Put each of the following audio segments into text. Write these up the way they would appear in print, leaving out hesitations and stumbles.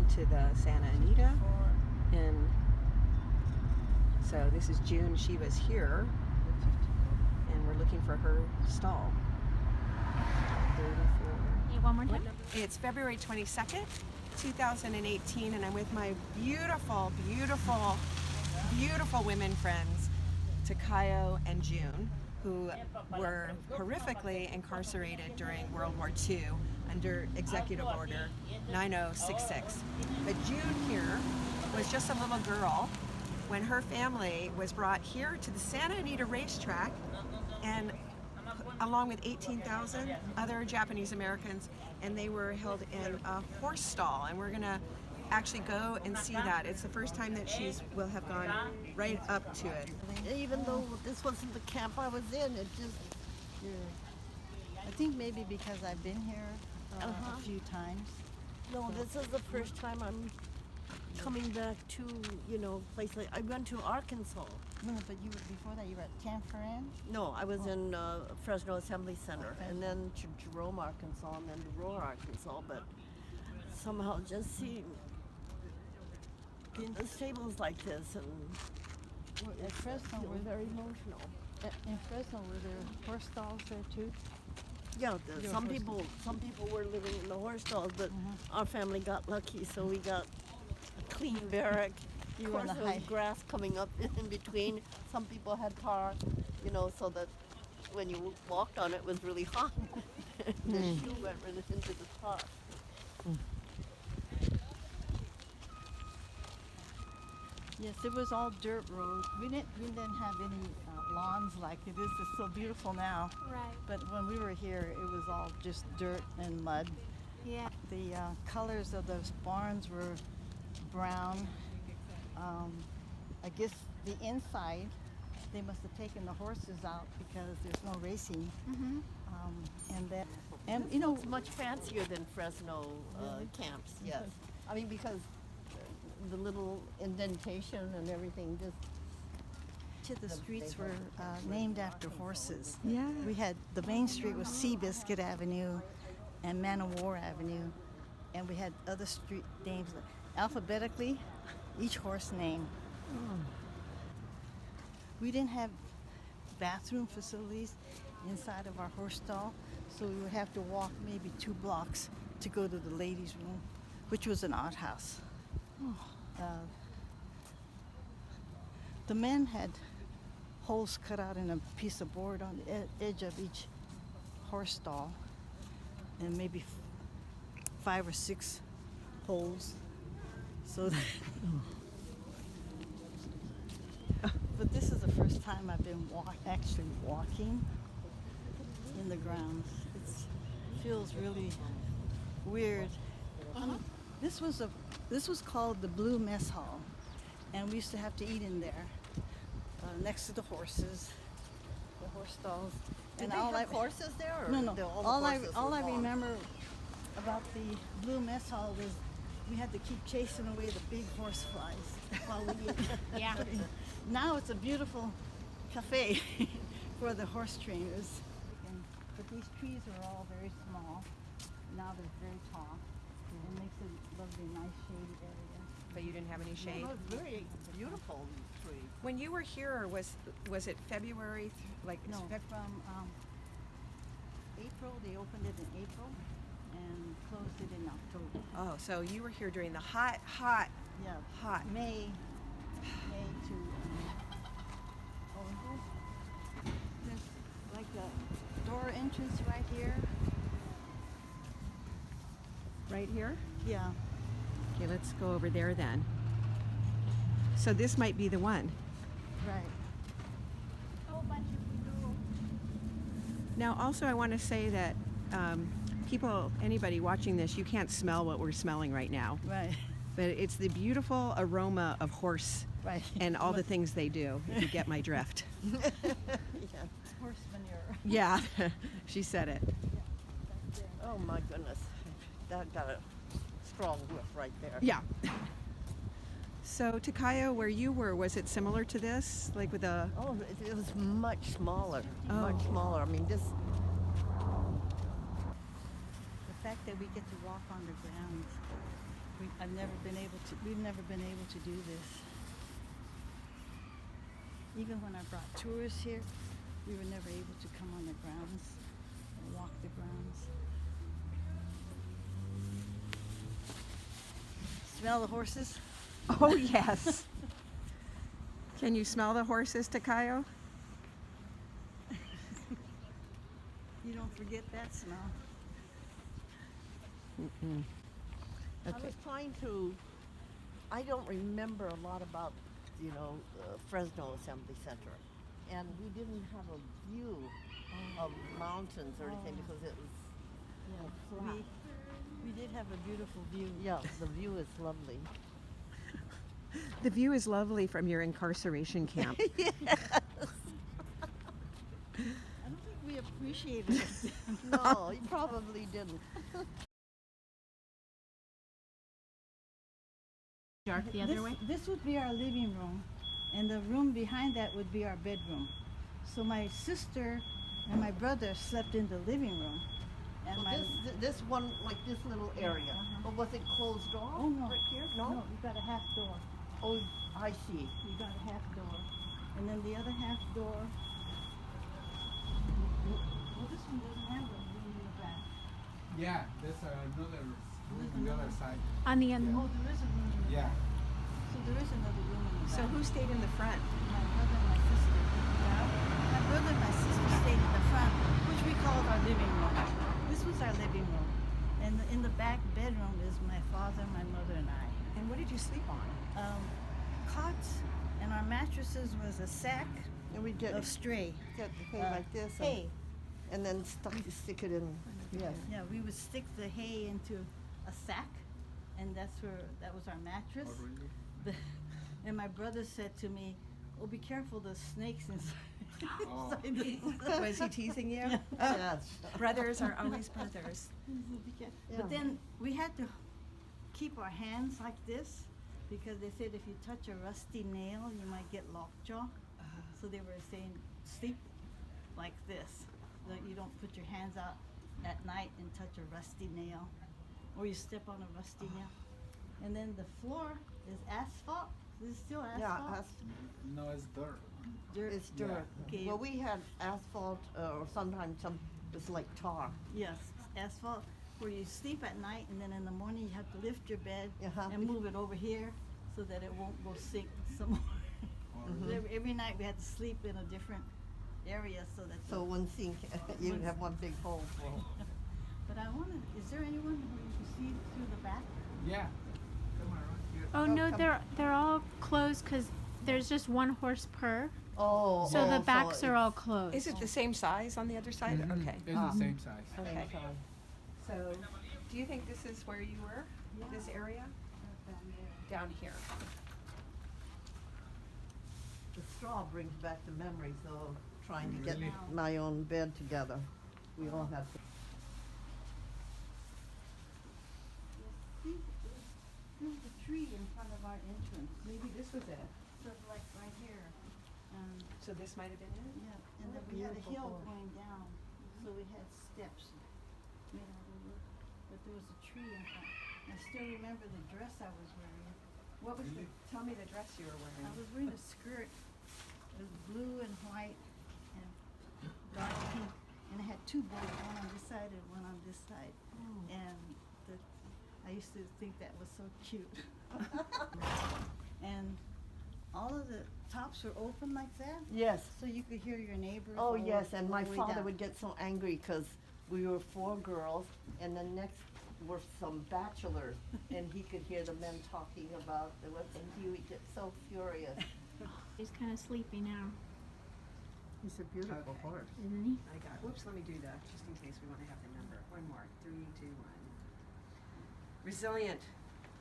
to the Santa Anita, and so this is June. She was here, and we're looking for her stall. 34. Hey, one more time. It's February 22nd, 2018, and I'm with my beautiful, beautiful, beautiful women friends, Takayo and June, who were horrifically incarcerated during World War II under Executive Order 9066. But June here was just a little girl when her family was brought here to the Santa Anita RaceTrack, and along with 18,000 other Japanese Americans, and they were held in a horse stall, and we're gonna actually go and see that. It's the first time that she will have gone right up to it. Even though this wasn't the camp I was in, it just... I think maybe because I've been here a few times. No, this is the first time I'm coming back to, place like... I went to Arkansas. No, but before that you were at Tanforan? No, I was in Fresno Assembly Center, and then to Jerome, Arkansas, and then to Roar, Arkansas, but somehow just seeing the stables like this, and At Fresno, it was very emotional. in Fresno, were there horse stalls there too? Yeah, some people were living in the horse stalls, but our family got lucky, so we got a clean barrack. You Of were course, in the there was high. grass coming up in between. Some people had tar, so that when you walked on it, it was really hot. The shoe went right into the tar. Yes, it was all dirt roads. We didn't have any lawns like it is. It's so beautiful now. Right. But when we were here, it was all just dirt and mud. Yeah. The colors of those barns were brown. I guess the inside, they must have taken the horses out because there's no racing. It's much fancier than Fresno camps. Yes, I mean because the little indentation and everything just. The streets were named after horses. Yeah. We had the main street was Seabiscuit Avenue and Man o' War Avenue, and we had other street names alphabetically, each horse name. We didn't have bathroom facilities inside of our horse stall, so we would have to walk maybe 2 blocks to go to the ladies' room, which was an outhouse. The men had holes cut out in a piece of board on the edge of each horse stall, and maybe 5 or 6 holes. So that but this is the first time I've been actually walking in the grounds. It feels really weird. This was called the Blue Mess Hall, and we used to have to eat in there, next to the horses, the horse stalls. Did they have horses there? Or No. All I remember. remember about the Blue Mess Hall was we had to keep chasing away the big horse flies while we ate. Yeah. Now it's a beautiful cafe for the horse trainers. But these trees are all very small. Now they're very tall. It makes a lovely, nice shady area. But you didn't have any shade. It was very beautiful tree. When you were here, was it February? No, from April. They opened it in April and closed it in October. Oh, so you were here during the hot. Yeah, Hot. May to there's like the door entrance right here. Right here? Yeah. Okay, let's go over there then. So this might be the one. Right. Now, also, I want to say that anybody watching this, you can't smell what we're smelling right now. Right. But it's the beautiful aroma of horse Right. and all the things they do, if you get my drift. Yeah. Horse manure. Yeah, she said it. Oh my goodness, that got a strong whiff right there. Yeah. So, Takayo, where you were, was it similar to this? Like with a... Oh, it was much smaller. Oh. Much smaller. I mean, this. The fact that we get to walk on the grounds I've never been able to. We've never been able to do this. Even when I brought tours here, we were never able to come on the grounds and walk the grounds. Smell the horses? Oh, yes. Can you smell the horses, Takayo? You don't forget that smell. Mm-mm. I Okay. was trying to, I don't remember a lot about, Fresno Assembly Center. And we didn't have a view of mountains or anything because it was flat. We did have a beautiful view. Yeah, the view is lovely. The view is lovely from your incarceration camp. Yes. I don't think we appreciated it. No, you probably didn't. Dark the other way? This would be our living room, and the room behind that would be our bedroom. So my sister and my brother slept in the living room. And Well, this one, like this little area. But was it closed off? Oh no, Right here? No? no, you got a half door. Oh, I see. You got a half door, and then the other half door. Well, this one doesn't have a room in the back. Yeah, there's another room on the other side. On the end. Oh, there is a room in the Yeah. back. So there is another room in the back. So who stayed in the front? My brother and my sister. My brother and my sister stayed in the front, which we called our living room. This was our living room. And in the back bedroom is my father, my mother, and I. And what did you sleep on? Cots, and our mattresses was a sack And we get of stray. the hay like this. Hay. And then stick it in. Yes. Yeah, we would stick the hay into a sack, and that was our mattress. Oh, really? And my brother said to me, "Oh, be careful, there's snakes inside." Oh. inside this." Was he teasing you? Yeah. Oh, Yes. brothers are always brothers. But then we had to keep our hands like this because they said if you touch a rusty nail, you might get lockjaw. So they were saying sleep like this, that you don't put your hands out at night and touch a rusty nail, or you step on a rusty nail. And then the floor is asphalt. Is it still asphalt? Yeah, No, it's dirt. Dirt. it's dirt. Okay. Well, we had asphalt, or sometimes it's like tar. Yes, asphalt, where you sleep at night, and then in the morning you have to lift your bed Uh-huh. and move it over here so that it won't go sink some more. Every night we had to sleep in a different area so that. So one sink, you One- have one big hole full. But I wanted. Is there anyone who you can see through the back? Yeah. Come on, right here. Oh no, come- they're all closed because there's just one horse per. Oh. So the backs are all closed. Is it the same size on the other side? Mhm. Okay. It's the same size. Okay. So, do you think this is where you were? This area? Down here. The straw brings back the memories of trying to get Really? my own bed together. We all had to. See, there was a tree in front of our entrance. Maybe this was it. Sort of like right here. So this might have been it? Yeah, and then we had a hill going down, so we had steps made out of wood. But there was a tree in front. I still remember the dress I was wearing. What was the, tell me the dress you were I wearing. was wearing a skirt. It was blue and white and dark pink, and it had two bows, one on this side and one on this side. And I used to think that was so cute. And all of the tops were open like that, Yes. so you could hear your neighbors. Oh, all yes, and my the way father down. would get so angry because we were 4 girls, and then next were some bachelors, and he could hear the men talking about what's, and he would get so furious. He's kind of sleepy now, He's a beautiful Okay. horse. isn't he? I got, whoops, let me do that, just in case we want to have the number. One more. 3, 2, 1. Resilient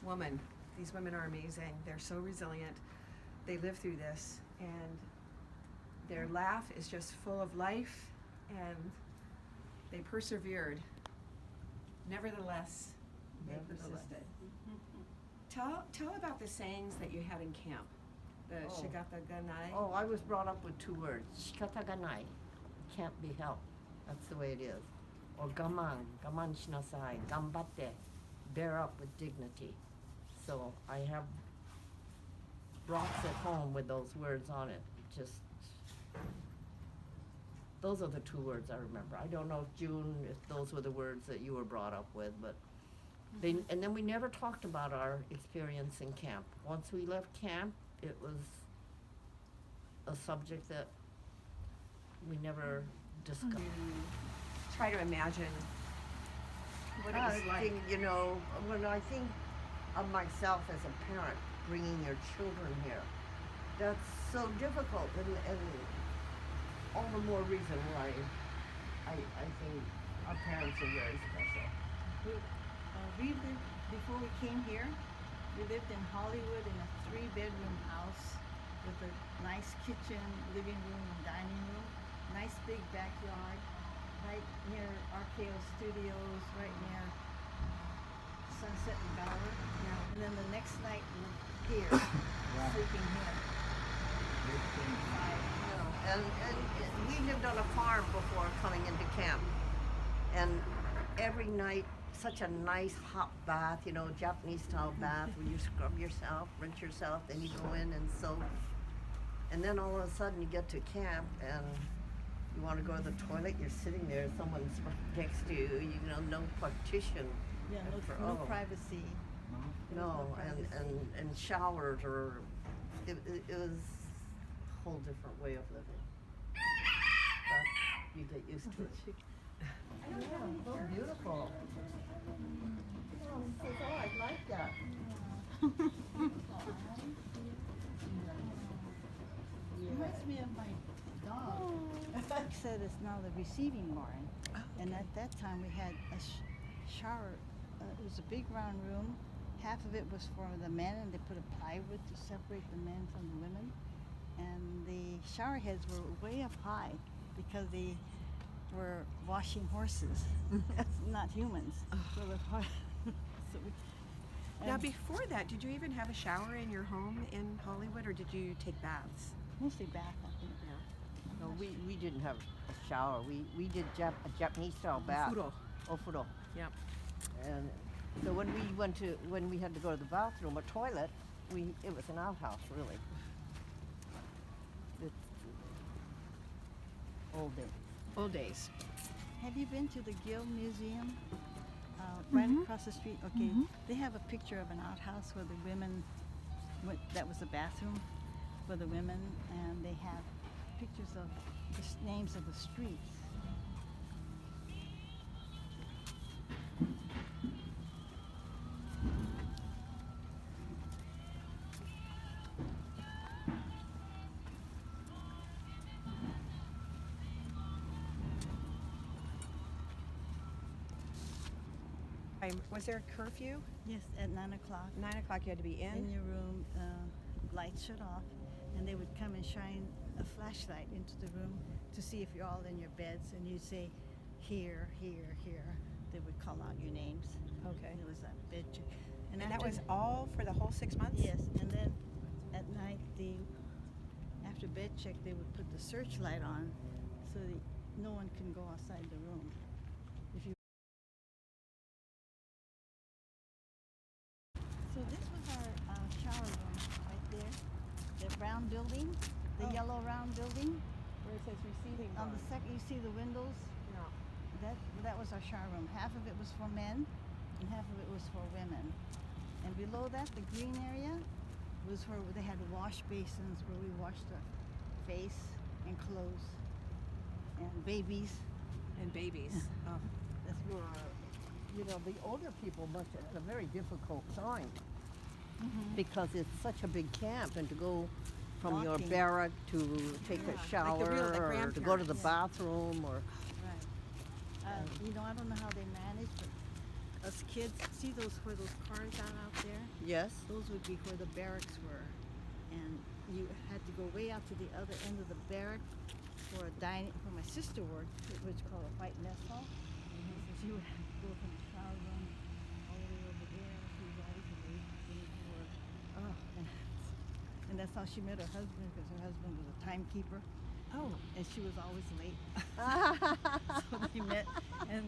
woman. These women are amazing. They're so resilient. They live through this, and their laugh is just full of life, and they persevered. Nevertheless, they Nevertheless. persisted. Tell about the sayings that you had in camp. The Oh. shigata ganai. Oh, I was brought up with 2 words, shikataganai, can't be helped. That's the way it is. Or gaman shinasai, gambatte, bear up with dignity. So I have rocks at home with those words on it. Just those are the two words I remember. I don't know if June, if those were the words that you were brought up with, but and then we never talked about our experience in camp. Once we left camp, it was a subject that we never discussed. Try to imagine what it I was like. think, when I think of myself as a parent, bringing your children here, that's so difficult, and all the more reason why I think our parents are very special. We lived, before we came here, we lived in Hollywood in a 3-bedroom house with a nice kitchen, living room, and dining room, nice big backyard, right near RKO Studios, right near Sunset and Gower. And then the next night we're here, sleeping here. And we lived on a farm before coming into camp, and every night such a nice hot bath, Japanese style bath where you scrub yourself, rinse yourself, then you go in and soak, and then all of a sudden you get to camp and you want to go to the toilet, you're sitting there, someone's right next to you, no partition. Yeah, no privacy. No, and showers, or it was a whole different way of living. But you get used to it. So beautiful. Oh, he says, I like that. Reminds me of my dog. Like said, it's now the receiving barn. And at that time we had a shower. It was a big round room. Half of it was for the men, and they put a plywood to separate the men from the women. And the shower heads were way up high because they were washing horses, not humans. Now, before that, did you even have a shower in your home in Hollywood, or did you take baths? Mostly bath, I think. No, we didn't have a shower. We did a Japanese style bath. Ofuro. Yep. And so when we had to go to the bathroom or toilet, it was an outhouse, really. It's old days. Old days. Have you been to the Guild Museum? Right across the street. Okay, they have a picture of an outhouse where the women that was the bathroom for the women, and they have pictures of the names of the streets. Was there a curfew? Yes, at 9 o'clock. 9 o'clock you had to be In your room, lights shut off, and they would come and shine a flashlight into the room to see if you're all in your beds, and you'd say, here, here, here. They would call out your names. Okay. And it was a bed check. And that was all for the whole 6 months? Yes, and then at night, after bed check, they would put the searchlight on so that no one can go outside the room. If you So this was our shower room right there. The round building, the yellow round building. Where it says receiving On the barn. second, you see the windows? No. That was our shower room. Half of it was for men, and half of it was for women. And below that, the green area was where they had wash basins where we washed our face and clothes and babies. And babies. Oh. That's where, the older people must have had a very difficult time because it's such a big camp, and to go from your Walking. barrack to take a shower the or to go to the grandparents. bathroom or Right. I don't know how they managed, but us kids, see where those cars are out there? yes. Those would be where the barracks were. And you had to go way out to the other end of the barrack for where my sister worked, which was called a white mess hall. So she would have to go from the shower room all the way over there. She was always late getting to work. And that's how she met her husband, because her husband was a timekeeper. Oh. And she was always late. So they met and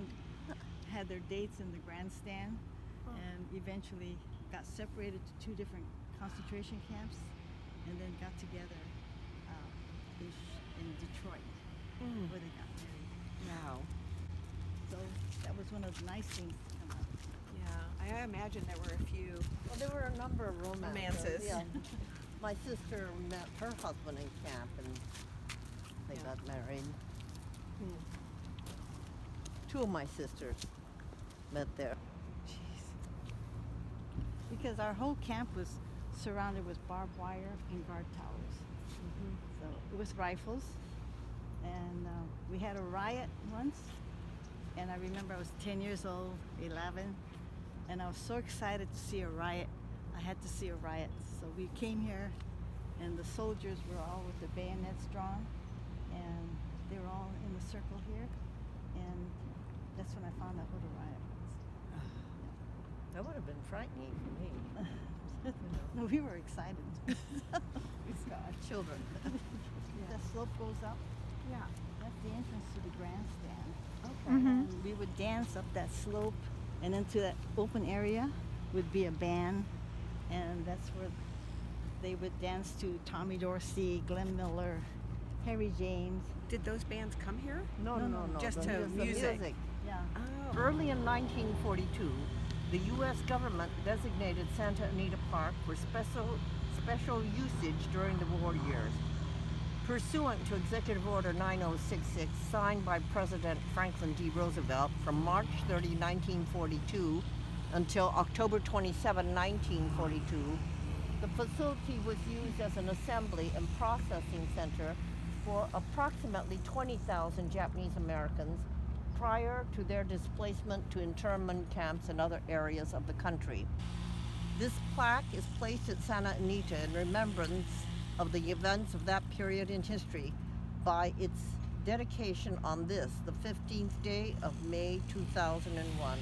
had their dates in the grandstand. And eventually got separated to two different concentration camps, and then got together in Detroit, where they got married. Wow. So that was one of the nice things to come out. Yeah, I imagine there were a few. Well, there were a number of romances. Romances. Yeah. My sister met her husband in camp, and they got married. Two of my sisters met there. Jeez. Because our whole camp was surrounded with barbed wire and guard towers. So it was rifles. And we had a riot once. And I remember I was 10 years old, 11. And I was so excited to see a riot. I had to see a riot. So we came here, and the soldiers were all with their bayonets drawn. And they were all in the circle here. And that's when I found out what a riot was. That would have been frightening for me. No, we were excited. We saw children. The slope goes up. Yeah. That's the entrance to the grandstand. Okay. Mhm. And we would dance up that slope, and into that open area would be a band, and that's where they would dance to Tommy Dorsey, Glenn Miller, Harry James. Did those bands come here? No. Just the to music. Yeah. Oh. Early in 1942, the U.S. government designated Santa Anita Park for special usage during the war years. Pursuant to Executive Order 9066, signed by President Franklin D. Roosevelt from March 30, 1942 until October 27, 1942, the facility was used as an assembly and processing center for approximately 20,000 Japanese Americans prior to their displacement to internment camps in other areas of the country. This plaque is placed at Santa Anita in remembrance of the events of that period in history by its dedication on this, the 15th day of May 2001.